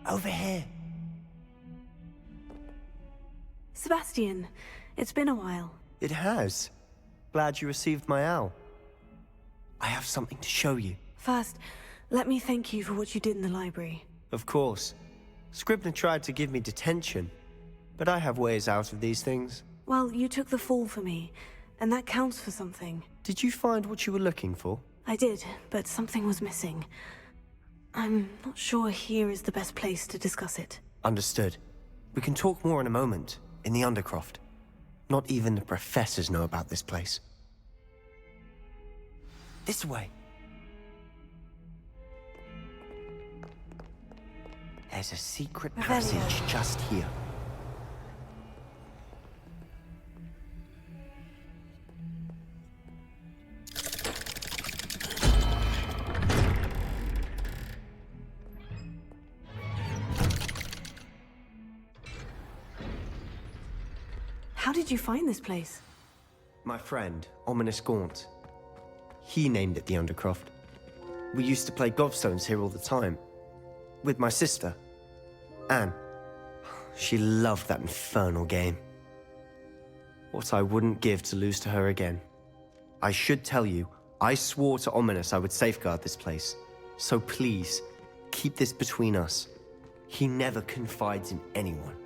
Over here. Sebastian, it's been a while. It has. Glad you received my owl. I have something to show you. First, let me thank you for what you did in the library. Of course. Scribner tried to give me detention, but I have ways out of these things. Well, you took the fall for me, and that counts for something. Did you find what you were looking for? I did, but something was missing. I'm not sure here is the best place to discuss it. Understood. We can talk more in a moment, in the Undercroft. Not even the professors know about this place. This way. There's a secret passage just here. How did you find this place? My friend, Ominous Gaunt. He named it the Undercroft. We used to play gobstones here all the time. With my sister, Anne. She loved that infernal game. What I wouldn't give to lose to her again. I should tell you, I swore to Ominous I would safeguard this place. So please, keep this between us. He never confides in anyone.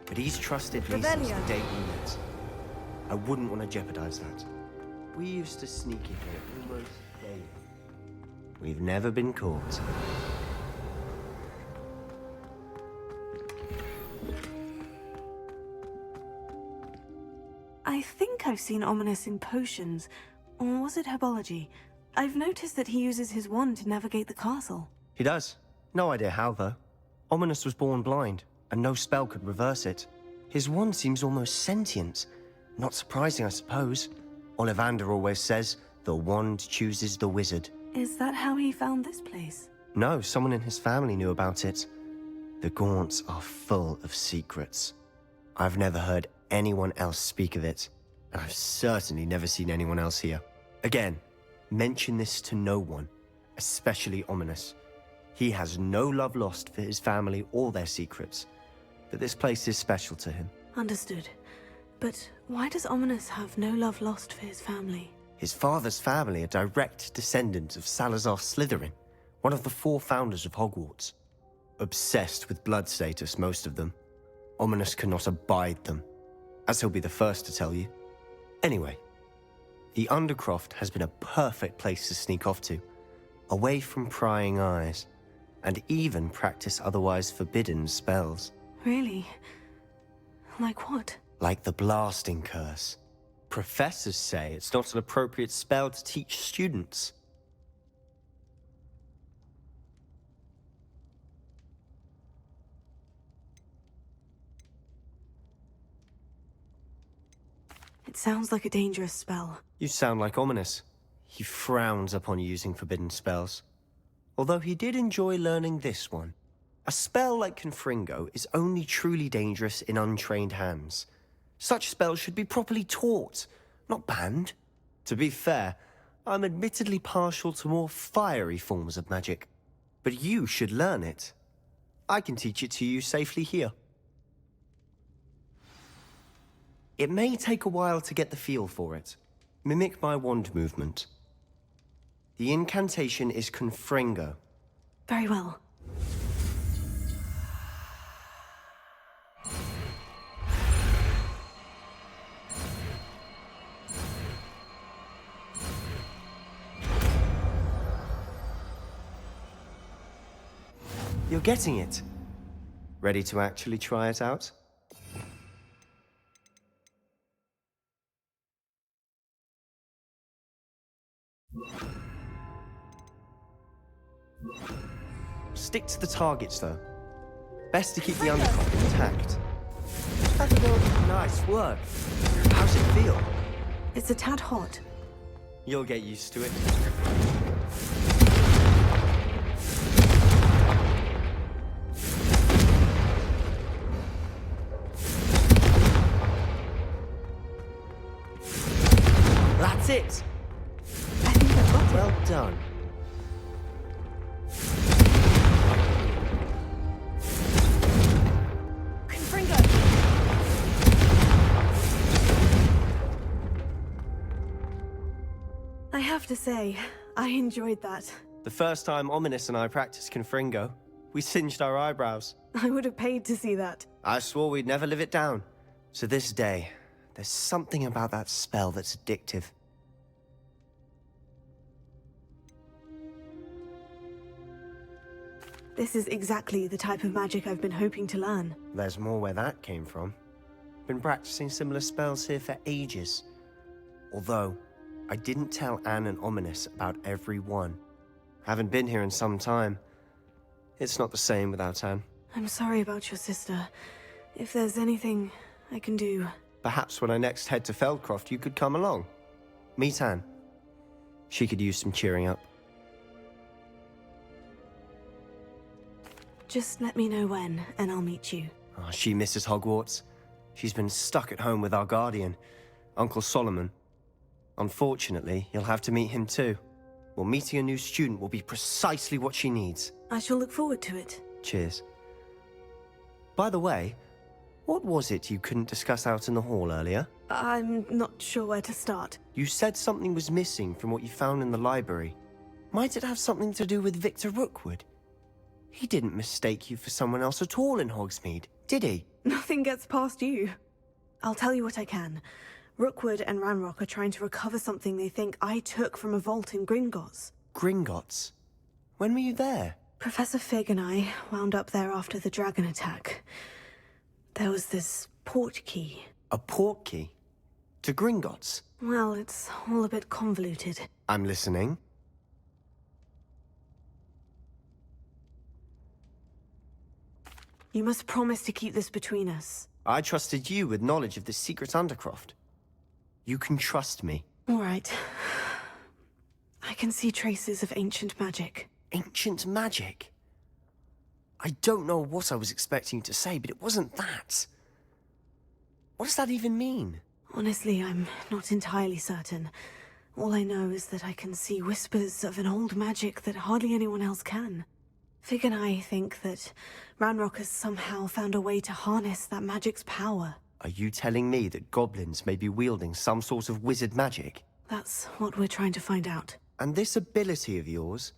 But he's trusted me since the day we met. I wouldn't want to jeopardize that. We used to sneak in here almost daily. We've never been caught. I think I've seen Ominous in potions. Or was it herbology? I've noticed that he uses his wand to navigate the castle. He does. No idea how, though. Ominous was born blind, and no spell could reverse it. His wand seems almost sentient. Not surprising, I suppose. Ollivander always says, the wand chooses the wizard. Is that how he found this place? No, someone in his family knew about it. The Gaunts are full of secrets. I've never heard anyone else speak of it, and I've certainly never seen anyone else here. Again, mention this to no one, especially Ominous. He has no love lost for his family or their secrets, but this place is special to him. Understood. But why does Ominous have no love lost for his family? His father's family are direct descendants of Salazar Slytherin, one of the 4 founders of Hogwarts. Obsessed with blood status, most of them. Ominous cannot abide them, as he'll be the first to tell you. Anyway, the Undercroft has been a perfect place to sneak off to, away from prying eyes, and even practice otherwise forbidden spells. Really? Like what? Like the blasting curse. Professors say it's not an appropriate spell to teach students. It sounds like a dangerous spell. You sound like Ominous. He frowns upon using forbidden spells. Although he did enjoy learning this one. A spell like Confringo is only truly dangerous in untrained hands. Such spells should be properly taught, not banned. To be fair, I'm admittedly partial to more fiery forms of magic. But you should learn it. I can teach it to you safely here. It may take a while to get the feel for it. Mimic my wand movement. The incantation is Confringo. Very well. You're getting it. Ready to actually try it out? Stick to the targets, though. Best to keep the undercroft intact. Nice work. How's it feel? It's a tad hot. You'll get used to it. That's it! I think I've got it. Well done. I have to say, I enjoyed that. The first time Ominous and I practiced Confringo, we singed our eyebrows. I would have paid to see that. I swore we'd never live it down. To this day, there's something about that spell that's addictive. This is exactly the type of magic I've been hoping to learn. There's more where that came from. Been practicing similar spells here for ages. Although, I didn't tell Anne and Ominous about every one. Haven't been here in some time. It's not the same without Anne. I'm sorry about your sister. If there's anything I can do... Perhaps when I next head to Feldcroft, you could come along. Meet Anne. She could use some cheering up. Just let me know when, and I'll meet you. Oh, she misses Hogwarts. She's been stuck at home with our guardian, Uncle Solomon. Unfortunately, you'll have to meet him too. Well, meeting a new student will be precisely what she needs. I shall look forward to it. Cheers. By the way, what was it you couldn't discuss out in the hall earlier? I'm not sure where to start. You said something was missing from what you found in the library. Might it have something to do with Victor Rookwood? He didn't mistake you for someone else at all in Hogsmeade, did he? Nothing gets past you. I'll tell you what I can. Rookwood and Ranrock are trying to recover something they think I took from a vault in Gringotts. Gringotts? When were you there? Professor Fig and I wound up there after the dragon attack. There was this port key. A port key? To Gringotts? Well, it's all a bit convoluted. I'm listening. You must promise to keep this between us. I trusted you with knowledge of the secret Undercroft. You can trust me. All right. I can see traces of ancient magic. Ancient magic? I don't know what I was expecting you to say, but it wasn't that. What does that even mean? Honestly, I'm not entirely certain. All I know is that I can see whispers of an old magic that hardly anyone else can. Fig and I think that Ranrock has somehow found a way to harness that magic's power. Are you telling me that goblins may be wielding some sort of wizard magic? That's what we're trying to find out. And this ability of yours,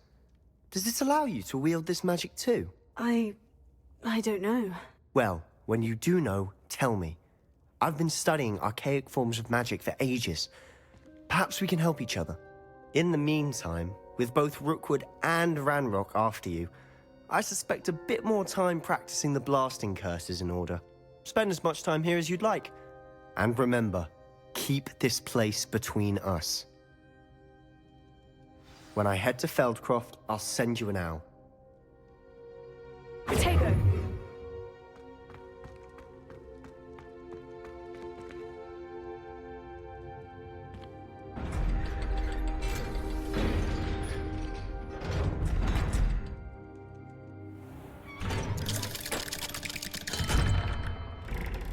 does it allow you to wield this magic too? I don't know. Well, when you do know, tell me. I've been studying archaic forms of magic for ages. Perhaps we can help each other. In the meantime, with both Rookwood and Ranrock after you, I suspect a bit more time practicing the blasting curses in order. Spend as much time here as you'd like. And remember, keep this place between us. When I head to Feldcroft, I'll send you an owl. Potato!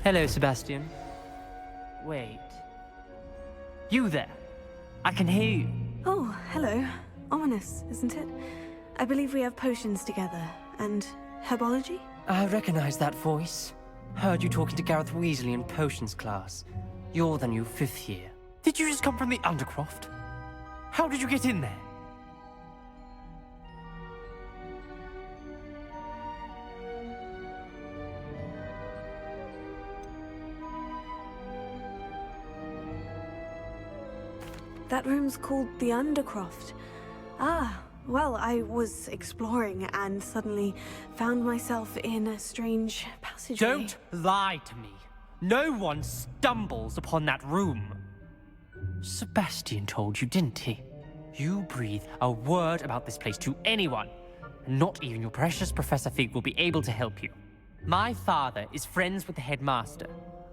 Hello, Sebastian. Wait. You there? I can hear you. Oh, hello. Ominous, isn't it? I believe we have potions together. And herbology? I recognize that voice. Heard you talking to Gareth Weasley in potions class. You're the new 5th year. Did you just come from the Undercroft? How did you get in there? That room's called the Undercroft. Ah, well, I was exploring and suddenly found myself in a strange passageway. Don't lie to me. No one stumbles upon that room. Sebastian told you, didn't he? You breathe a word about this place to anyone, and not even your precious Professor Fig will be able to help you. My father is friends with the headmaster.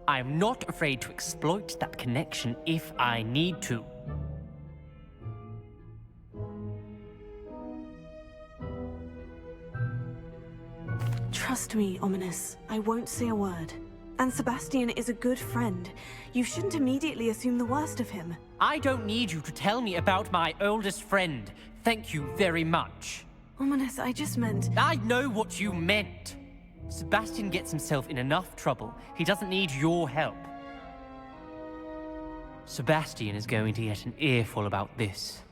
I am not afraid to exploit that connection if I need to. Trust me, Ominous. I won't say a word. And Sebastian is a good friend. You shouldn't immediately assume the worst of him. I don't need you to tell me about my oldest friend. Thank you very much. Ominous, I just meant... I know what you meant. Sebastian gets himself in enough trouble. He doesn't need your help. Sebastian is going to get an earful about this.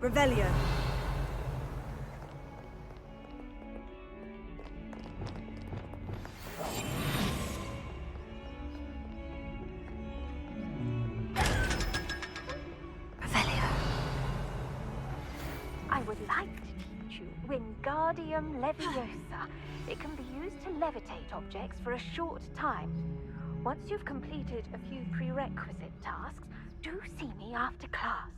Revelio. I would like to teach you Wingardium Leviosa. It can be used to levitate objects for a short time. Once you've completed a few prerequisite tasks, do see me after class.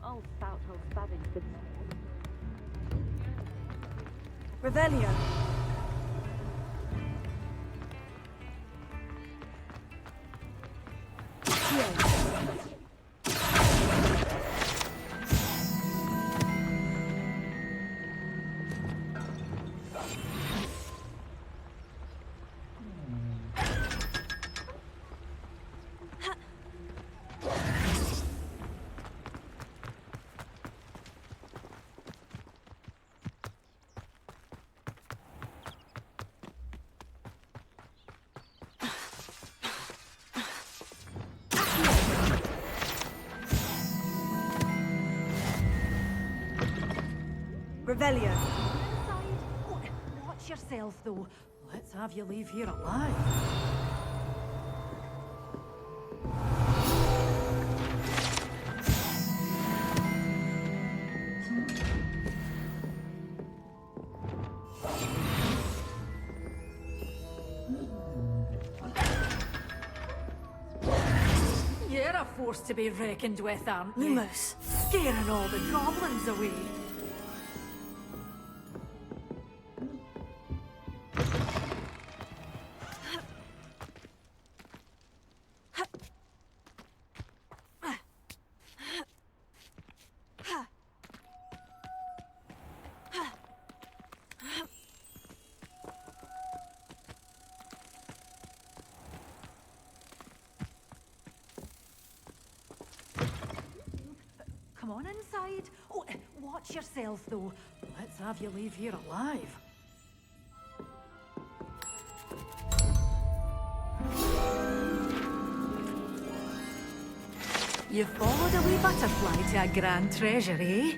Old spout will scavenge with Revelio. Revelio. Inside. Oh, watch yourself, though. Let's have you leave here alive. You're a force to be reckoned with, aren't you? Lumos. Scaring all the goblins away. Come on inside. Oh, watch yourself, though. Let's have you leave here alive. You followed a wee butterfly to a grand treasure, eh?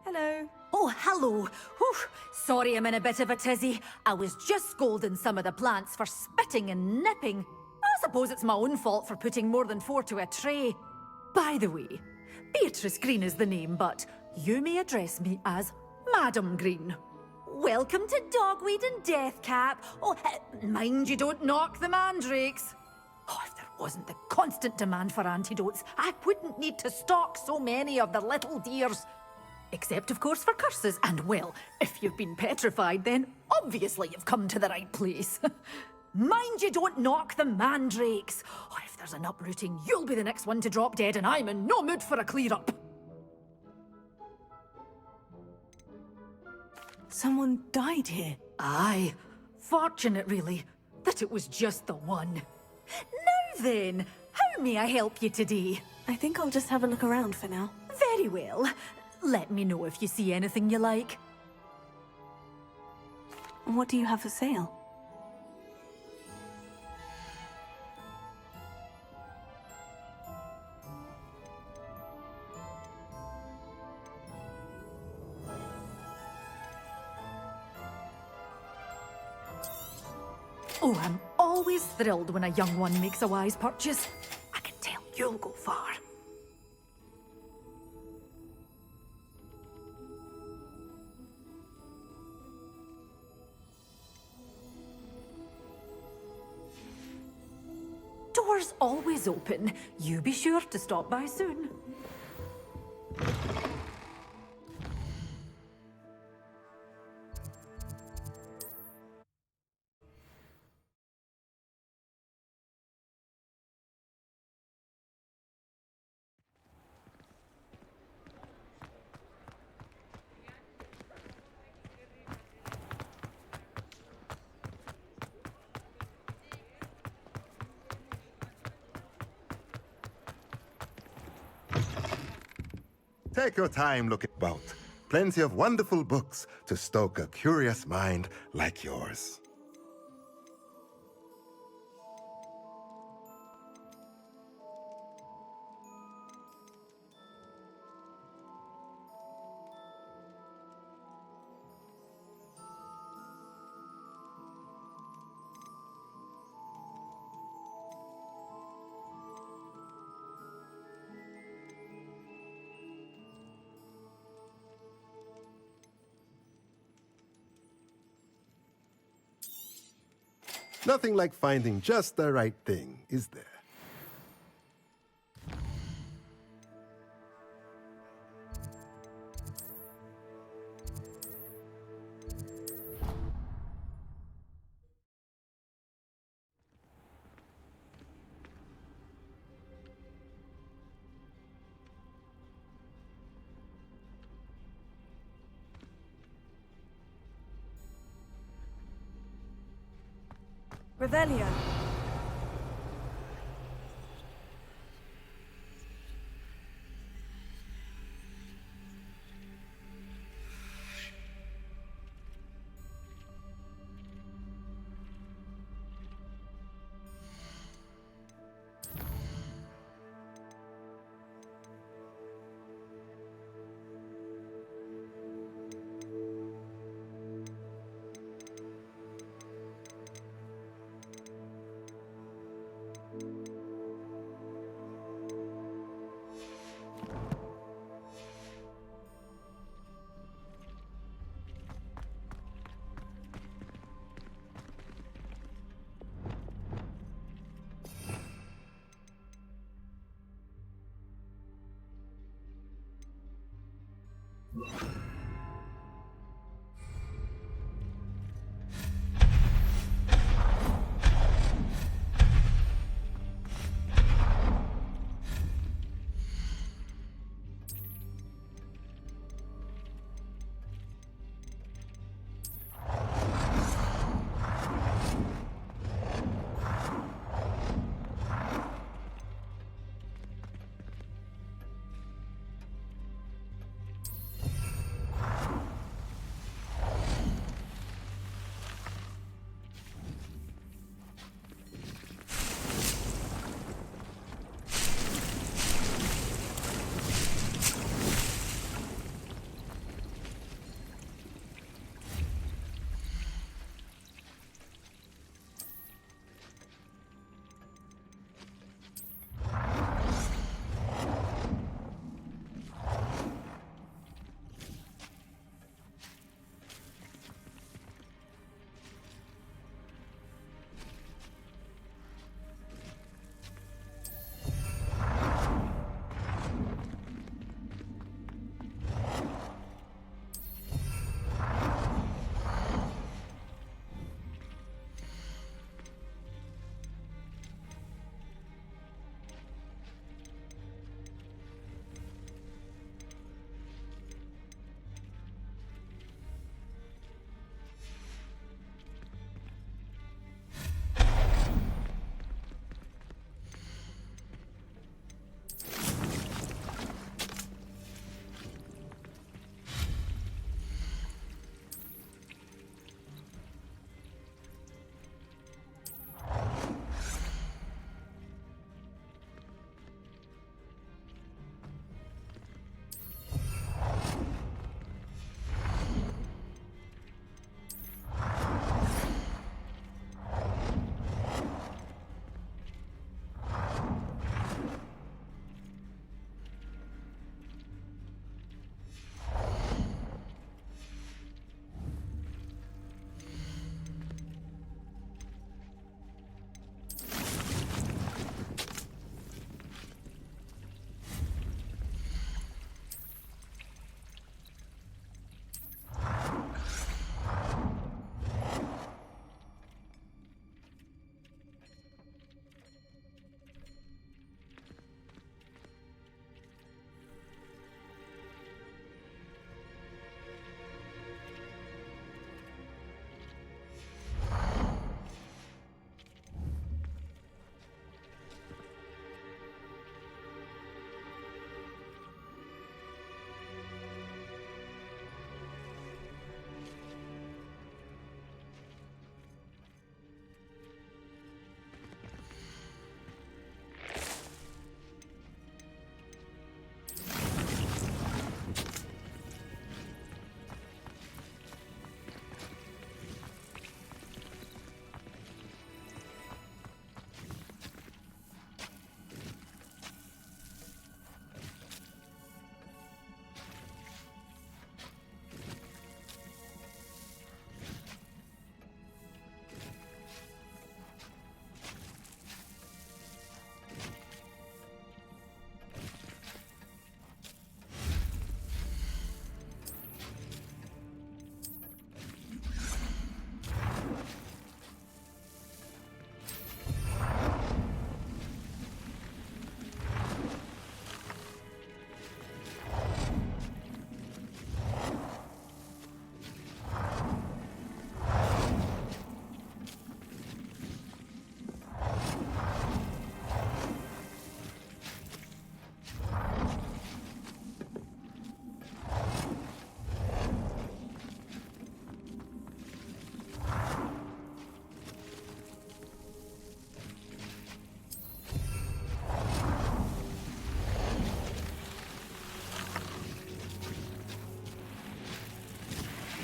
Hello. Oh, hello. Whew. Sorry I'm in a bit of a tizzy. I was just scolding some of the plants for spitting and nipping. I suppose it's my own fault for putting more than 4 to a tray. By the way, Beatrice Green is the name, but you may address me as Madam Green. Welcome to Dogweed and Deathcap. Oh, mind you don't knock the mandrakes. Oh, if there wasn't the constant demand for antidotes, I wouldn't need to stock so many of the little dears. Except, of course, for curses. And, well, if you've been petrified, then obviously you've come to the right place. Mind you don't knock the mandrakes. Oh, if there's an uprooting, you'll be the next one to drop dead, and I'm in no mood for a clear-up. Someone died here. Aye. Fortunate, really, that it was just the one. Now then, how may I help you today? I think I'll just have a look around for now. Very well. Let me know if you see anything you like. What do you have for sale? Oh, I'm always thrilled when a young one makes a wise purchase. I can tell you'll go far. Doors always open. You be sure to stop by soon. Take your time looking about. Plenty of wonderful books to stoke a curious mind like yours. Nothing like finding just the right thing, is there? Revelio.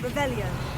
Revelio.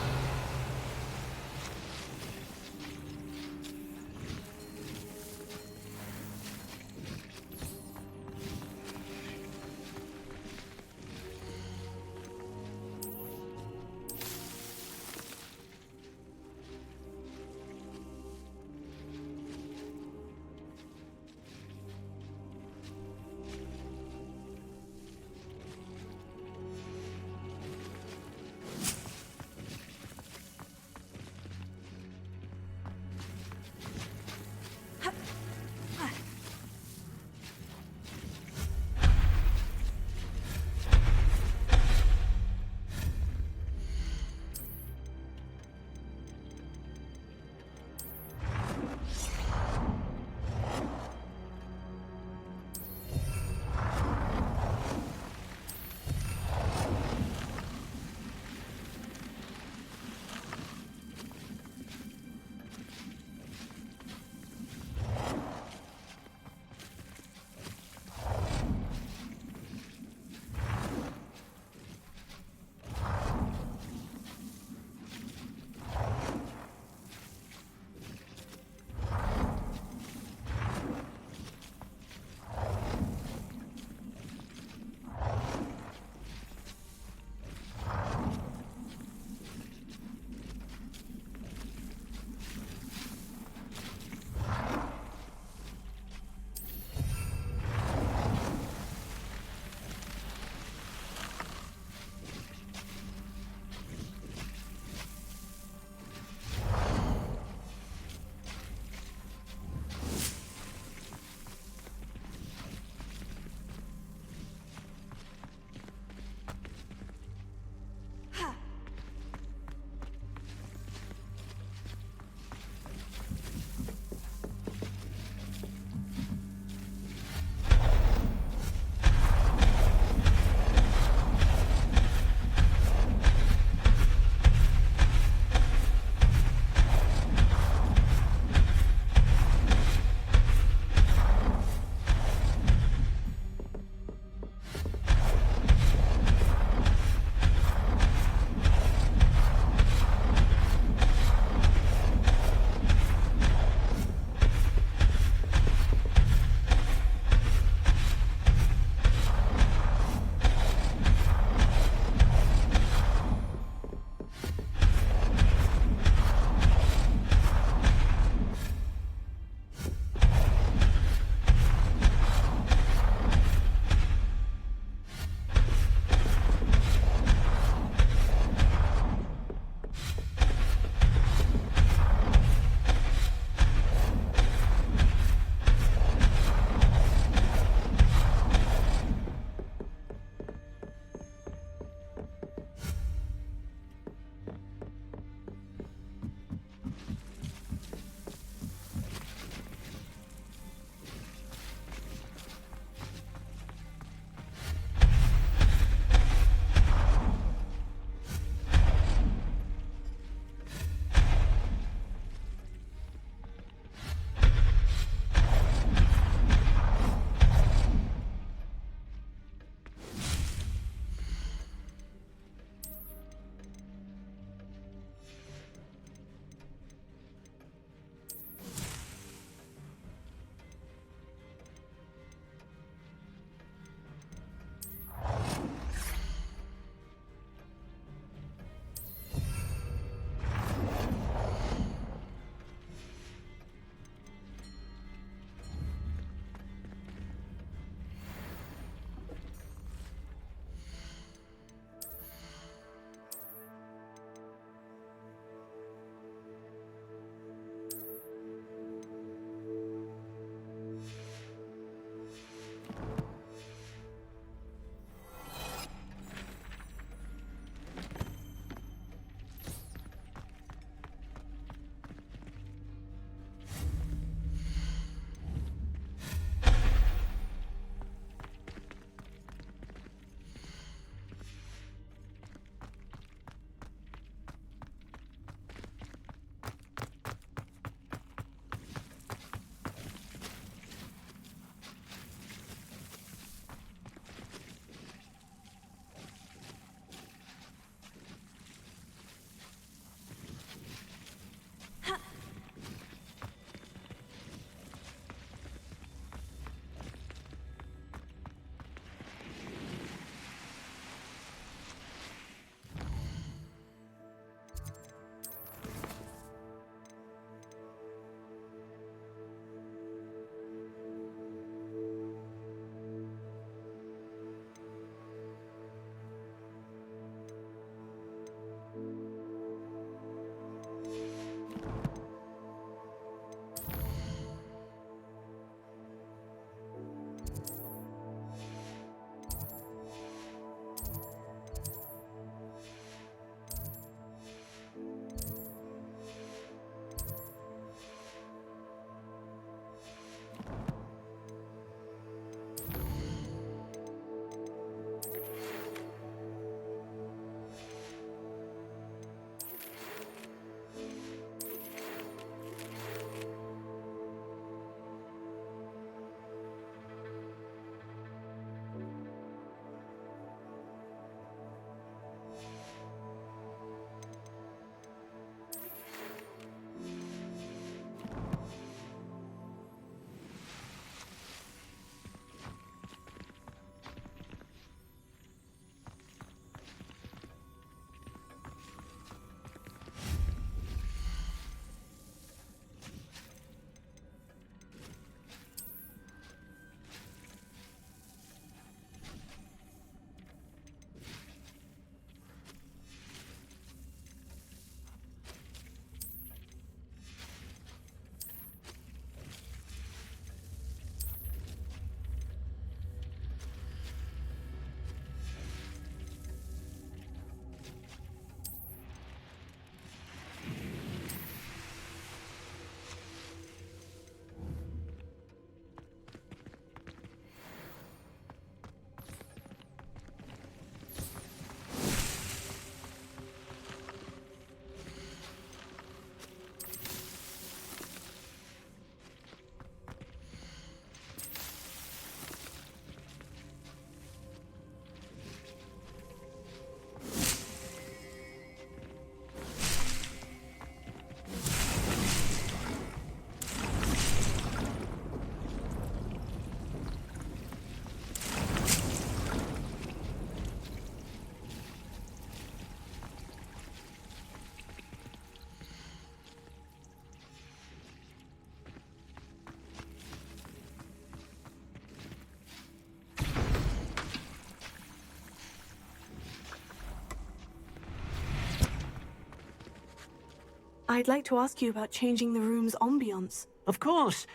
I'd like to ask you about changing the room's ambiance. Of course.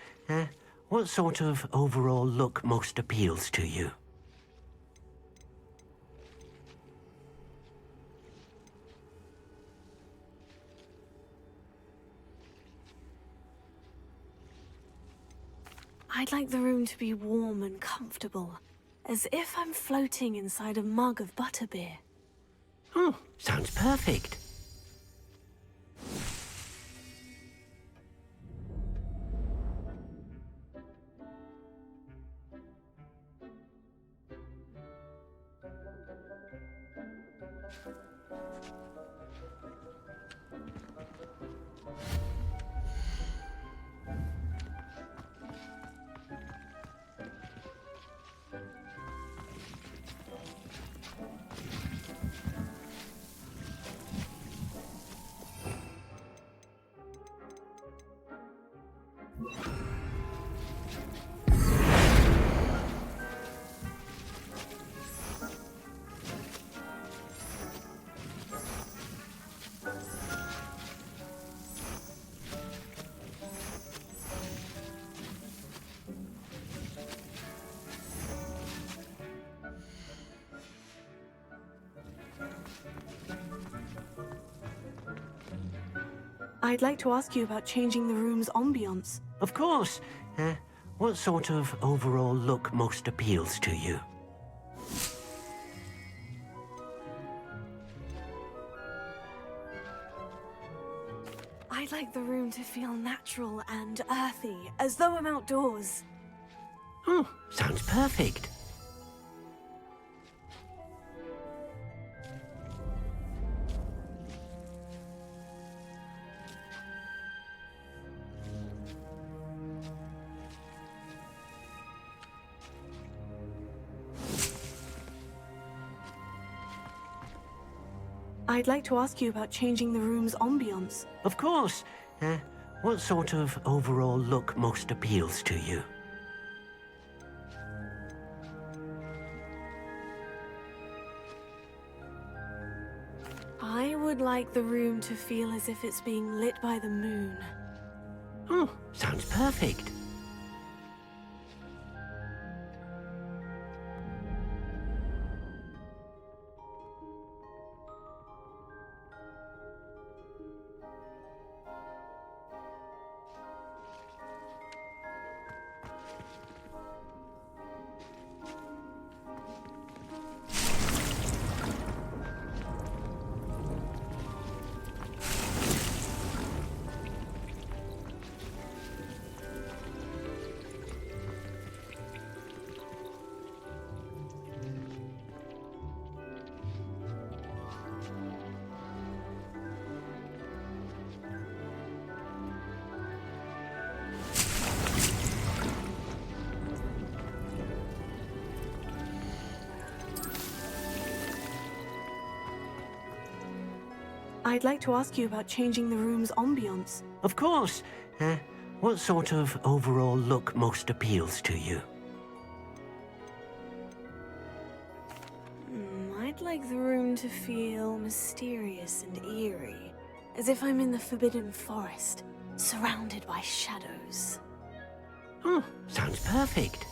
What sort of overall look most appeals to you? I'd like the room to be warm and comfortable, as if I'm floating inside a mug of butterbeer. Oh, sounds perfect. I'd like to ask you about changing the room's ambiance. Of course. What sort of overall look most appeals to you? I'd like the room to feel natural and earthy, as though I'm outdoors. Oh, sounds perfect. I'd like to ask you about changing the room's ambiance. Of course. What sort of overall look most appeals to you? I would like the room to feel as if it's being lit by the moon. Oh, sounds perfect. I'd like to ask you about changing the room's ambiance. Of course. What sort of overall look most appeals to you? I'd like the room to feel mysterious and eerie, as if I'm in the Forbidden Forest, surrounded by shadows. Oh, sounds perfect.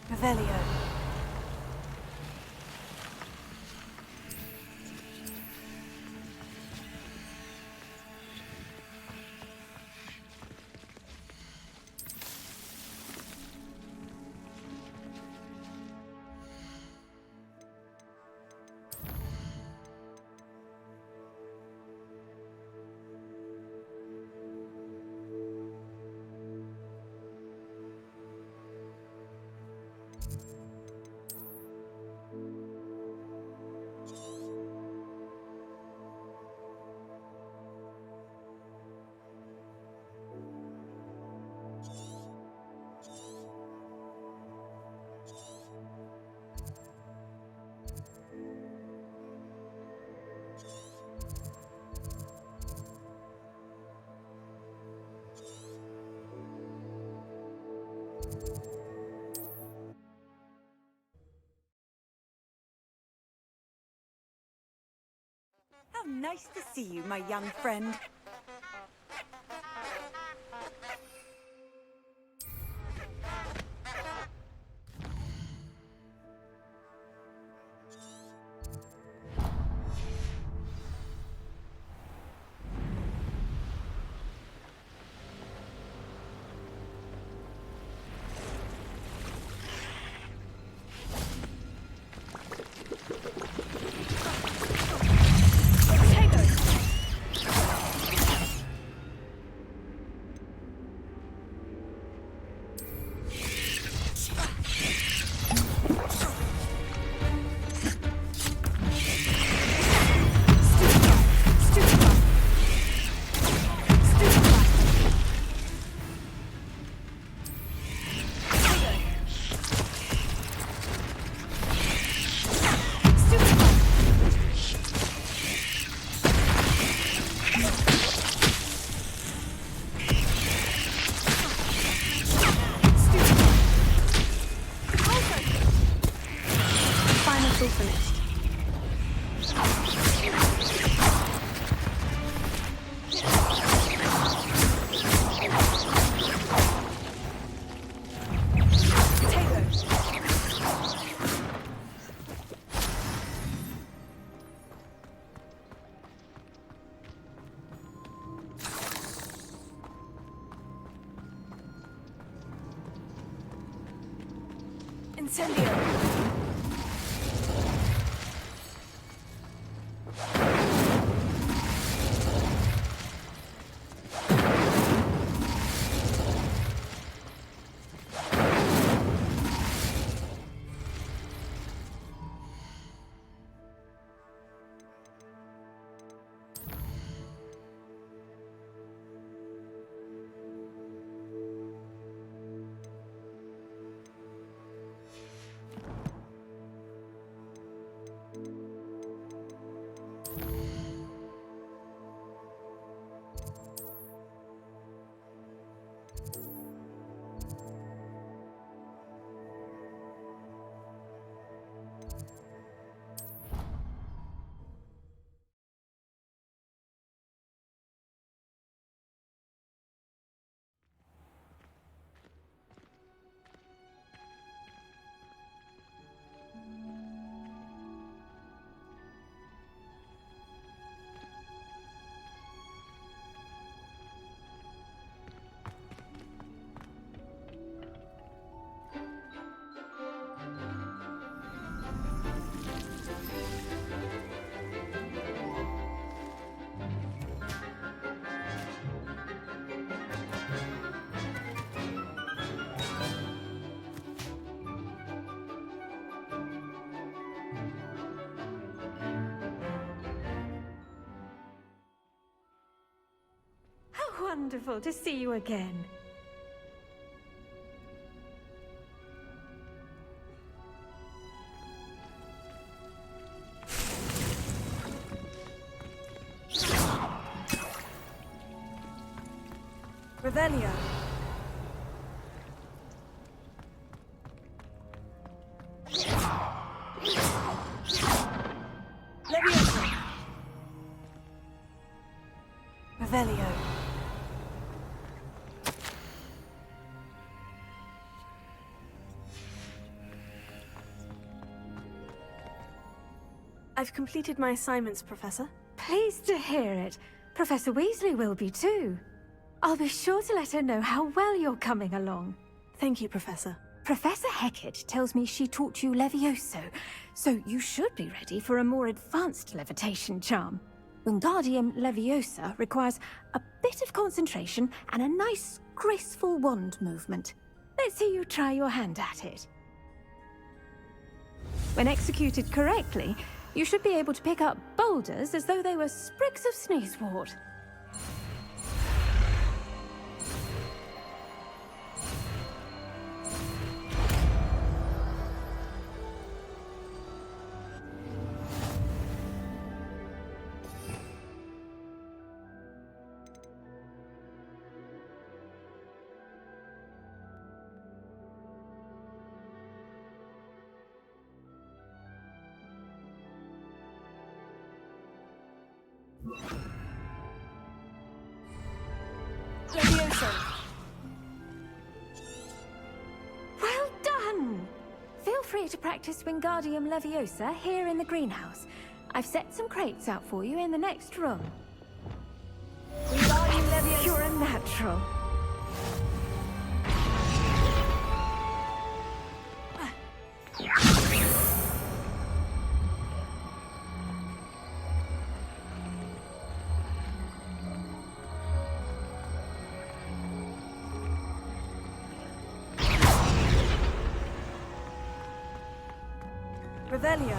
Revelio. How nice to see you, my young friend. Incendio. Wonderful to see you again. Revelio. Leviosa. Revelio. I've completed my assignments, Professor. Pleased to hear it. Professor Weasley will be too. I'll be sure to let her know how well you're coming along. Thank you, Professor. Professor Hecat tells me she taught you Levioso, so you should be ready for a more advanced levitation charm. Wingardium Leviosa requires a bit of concentration and a nice, graceful wand movement. Let's see you try your hand at it. When executed correctly, you should be able to pick up boulders as though they were sprigs of sneezewort. Well done! Feel free to practice Wingardium Leviosa here in the greenhouse. I've set some crates out for you in the next room. Wingardium Leviosa! You're a natural. Revelio.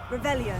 Revelio.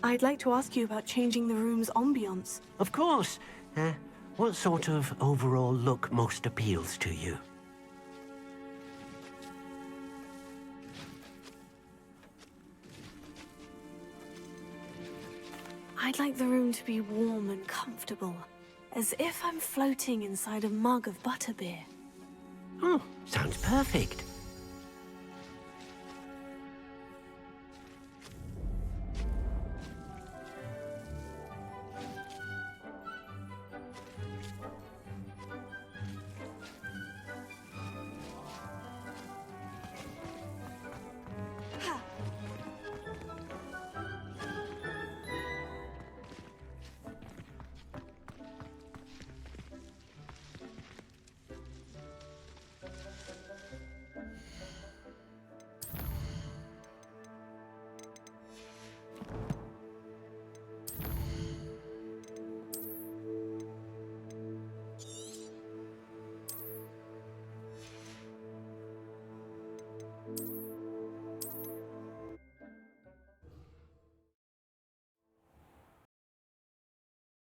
I'd like to ask you about changing the room's ambiance. Of course. What sort of overall look most appeals to you? I'd like the room to be warm and comfortable, as if I'm floating inside a mug of butterbeer. Oh, sounds perfect.